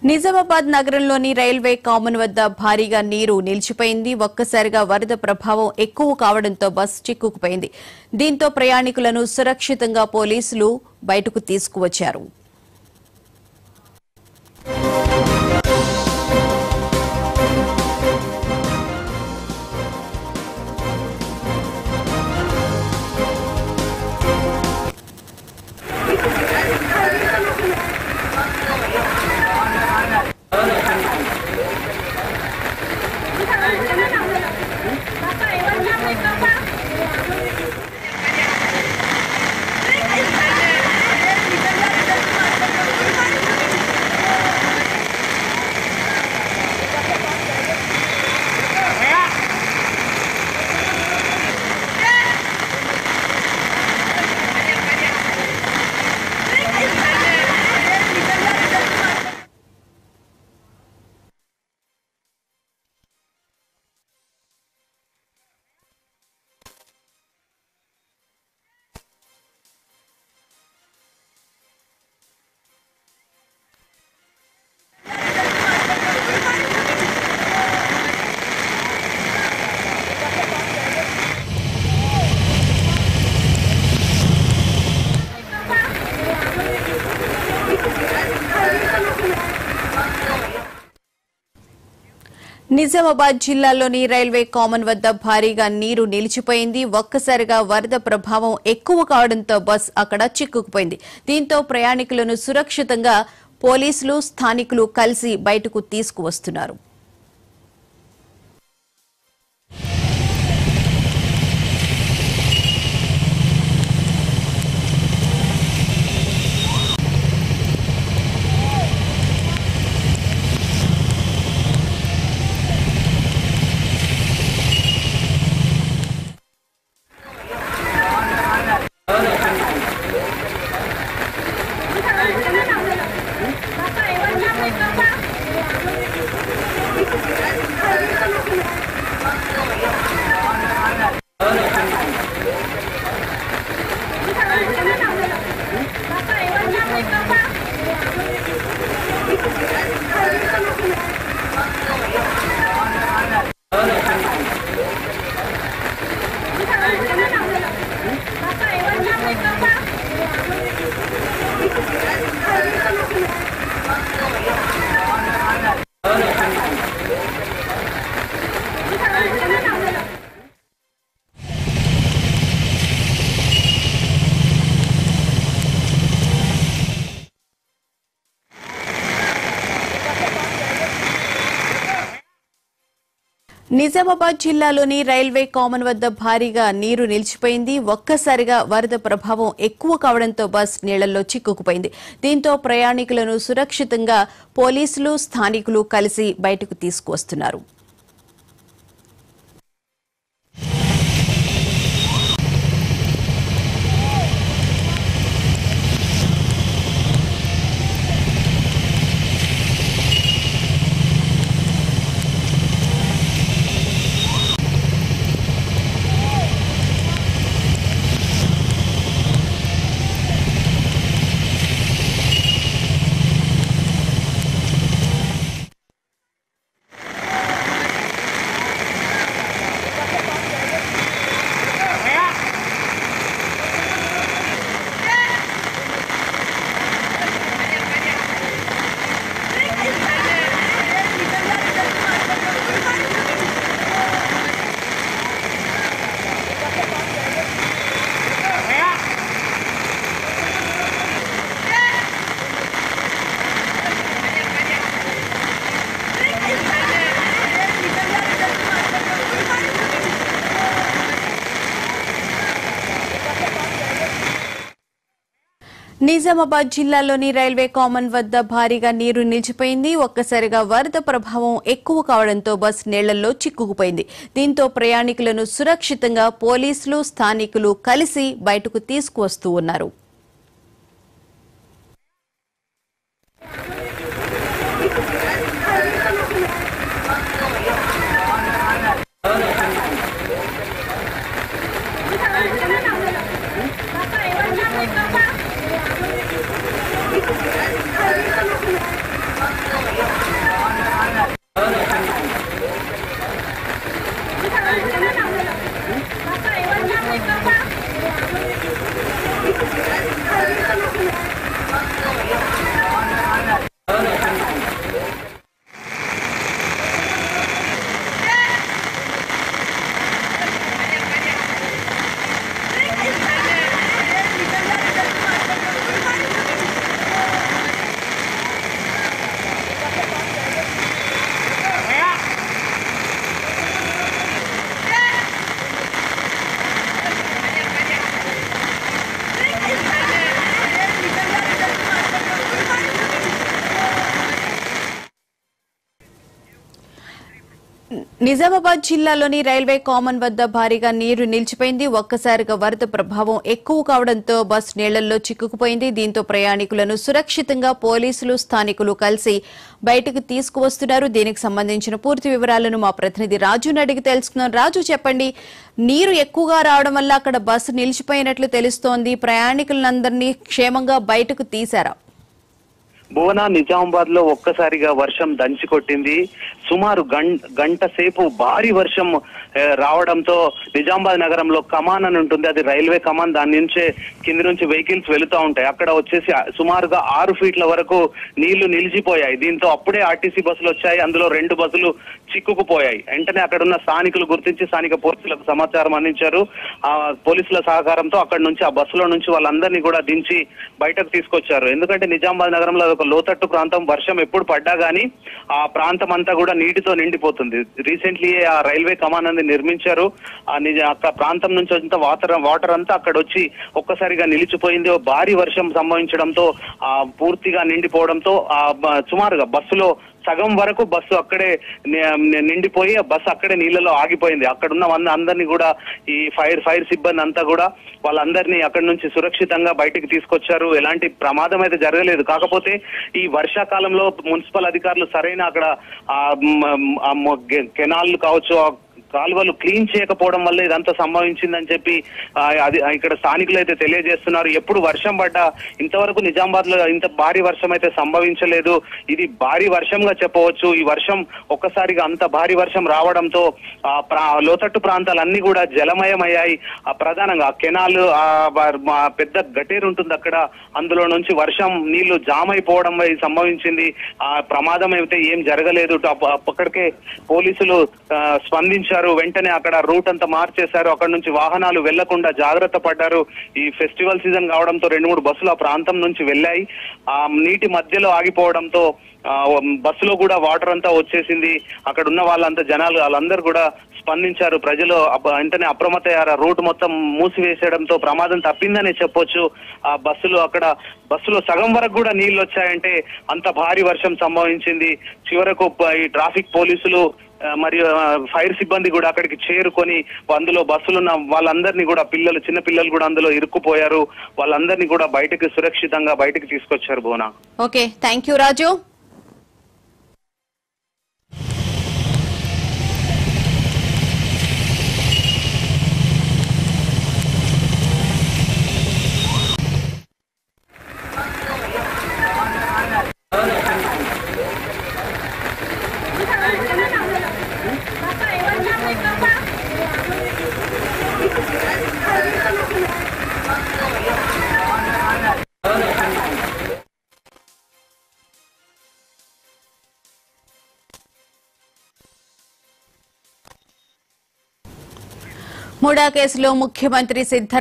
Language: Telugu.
నిజామాబాద్ నగరంలోని రైల్వే కామన్ వద్ద భారీగా నీరు నిలిచిపోయింది. ఒక్కసారిగా వరద ప్రభావం ఎక్కువ కావడంతో బస్ చిక్కుకుపోయింది. దీంతో ప్రయాణికులను సురక్షితంగా పోలీసులు బయటకు తీసుకువచ్చారు. నిజామాబాద్ జిల్లాలోని రైల్వే కామన్ వద్ద భారీగా నీరు నిలిచిపోయింది. ఒక్కసారిగా వరద ప్రభావం ఎక్కువ కావడంతో బస్ అక్కడ చిక్కుకుపోయింది. దీంతో ప్రయాణికులను సురక్షితంగా పోలీసులు స్థానికులు కలిసి బయటకు తీసుకువస్తున్నారు. నిజామాబాద్ జిల్లాలోని రైల్వే కామన్ వద్ద భారీగా నీరు నిలిచిపోయింది. ఒక్కసారిగా వరద ప్రభావం ఎక్కువ కావడంతో బస్ నీళ్లలో చిక్కుకుపోయింది. దీంతో ప్రయాణికులను సురక్షితంగా పోలీసులు స్థానికులు కలిసి బయటకు తీసుకువస్తున్నారు. నిజామాబాద్ జిల్లాలోని రైల్వే కామన్ వద్ద భారీగా నీరు నిలిచిపోయింది. ఒక్కసారిగా వరద ప్రభావం ఎక్కువ కావడంతో బస్ నీళ్లలో చిక్కుకుపోయింది. దీంతో ప్రయాణికులను సురక్షితంగా పోలీసులు స్థానికులు కలిసి బయటకు తీసుకువస్తూ ఉన్నారు. నిజామాబాద్ జిల్లాలోని రైల్వే కామన్ వద్ద భారీగా నీరు నిలిచిపోయింది. ఒక్కసారిగా వరద ప్రభావం ఎక్కువ కావడంతో బస్ నీళ్లలో చిక్కుకుపోయింది. దీంతో ప్రయాణికులను సురక్షితంగా పోలీసులు, స్థానికులు కలిసి బయటకు తీసుకువస్తున్నారు. దీనికి సంబంధించిన పూర్తి వివరాలను మా ప్రతినిధి రాజును అడిగి తెలుసుకున్నాం. రాజు, చెప్పండి, నీరు ఎక్కువగా రావడం వల్ల అక్కడ బస్సు నిలిచిపోయినట్లు తెలుస్తోంది. ప్రయాణికులందరినీ క్షేమంగా బయటకు తీశారా? భువన, నిజామాబాద్ లో ఒక్కసారిగా వర్షం దంచి కొట్టింది. సుమారు గంట సేపు భారీ వర్షం రావడంతో నిజామాబాద్ నగరంలో కమాన్ అని ఉంటుంది, అది రైల్వే కమాన్. దాని నుంచే కింది నుంచి వెహికల్స్ వెళుతూ ఉంటాయి. అక్కడ వచ్చేసి సుమారుగా 6 ఫీట్ల వరకు నీళ్లు నిలిచిపోయాయి. దీంతో అప్పుడే ఆర్టీసీ బస్సులు వచ్చాయి, అందులో 2 బస్సులు చిక్కుకుపోయాయి. వెంటనే అక్కడ ఉన్న స్థానికులు గుర్తించి స్థానిక పోలీసులకు సమాచారం అందించారు. ఆ పోలీసుల సహకారంతో అక్కడ నుంచి ఆ బస్సులో నుంచి వాళ్ళందరినీ కూడా దించి బయటకు తీసుకొచ్చారు. ఎందుకంటే నిజామాబాద్ నగరంలో ఒక లోతట్టు ప్రాంతం, వర్షం ఎప్పుడు పడ్డా గానీ ఆ ప్రాంతం అంతా కూడా నీటితో నిండిపోతుంది. రీసెంట్లీ ఆ రైల్వే కమాన్ అనేది నిర్మించారు. ఆ ప్రాంతం నుంచి అంతా వాటర్ అంతా అక్కడ వచ్చి ఒక్కసారిగా నిలిచిపోయింది. భారీ వర్షం సంభవించడంతో పూర్తిగా నిండిపోవడంతో సుమారుగా బస్సులో సగం వరకు బస్సు అక్కడే నిండిపోయి ఆ బస్సు అక్కడే నీళ్లలో ఆగిపోయింది. అక్కడున్న అందరినీ కూడా ఈ ఫైర్ సిబ్బంది అంతా కూడా వాళ్ళందరినీ అక్కడి నుంచి సురక్షితంగా బయటకు తీసుకొచ్చారు. ఎలాంటి ప్రమాదం అయితే జరగలేదు. కాకపోతే ఈ వర్షాకాలంలో మున్సిపల్ అధికారులు సరైన అక్కడ కెనాల్ కావచ్చు, కాలువలు క్లీన్ చేయకపోవడం వల్ల ఇదంతా సంభవించిందని చెప్పి అది ఇక్కడ స్థానికులు అయితే తెలియజేస్తున్నారు. ఎప్పుడు వర్షం పడ్డా ఇంతవరకు నిజామాబాద్ లో ఇంత భారీ వర్షం అయితే సంభవించలేదు. ఇది భారీ వర్షంగా చెప్పవచ్చు. ఈ వర్షం ఒక్కసారిగా అంత భారీ వర్షం రావడంతో లోతట్టు ప్రాంతాలన్నీ కూడా జలమయమయ్యాయి. ప్రధానంగా కెనాల్ పెద్ద గటేరు ఉంటుంది అక్కడ, అందులో నుంచి వర్షం నీళ్లు జామ్ అయిపోవడం సంభవించింది. ఆ ప్రమాదం అయితే ఏం జరగలేదు. అక్కడికే పోలీసులు స్పందించారు. వెంటనే అక్కడ రూట్ అంతా మార్చేశారు. అక్కడ నుంచి వాహనాలు వెళ్లకుండా జాగ్రత్త పడ్డారు. ఈ ఫెస్టివల్ సీజన్ కావడంతో 2-3 బస్సులు ఆ ప్రాంతం నుంచి వెళ్ళాయి. ఆ నీటి మధ్యలో ఆగిపోవడంతో బస్సులో కూడా వాటర్ అంతా వచ్చేసింది. అక్కడ ఉన్న వాళ్ళందరూ కూడా స్పందించారు. ప్రజలు వెంటనే అప్రమత్తయ్యారు. రూట్ మొత్తం మూసివేసేయడంతో ప్రమాదం తప్పిందనే చెప్పొచ్చు. ఆ బస్సులో సగం వరకు కూడా నీళ్లు వచ్చాయంటే అంత భారీ వర్షం సంభవించింది. చివరకు ఈ ట్రాఫిక్ పోలీసులు మరియు ఫైర్ సిబ్బంది కూడా అక్కడికి చేరుకొని అందులో బస్సులున్న వాళ్ళందరినీ కూడా చిన్న పిల్లలు కూడా అందులో ఇరుక్కుపోయారు. వాళ్ళందరినీ కూడా సురక్షితంగా బయటకు తీసుకొచ్చారు. Bhuvana, okay, thank you Raju. ముడా కేసులో ముఖ్యమంత్రి సిద్ధరామయ్య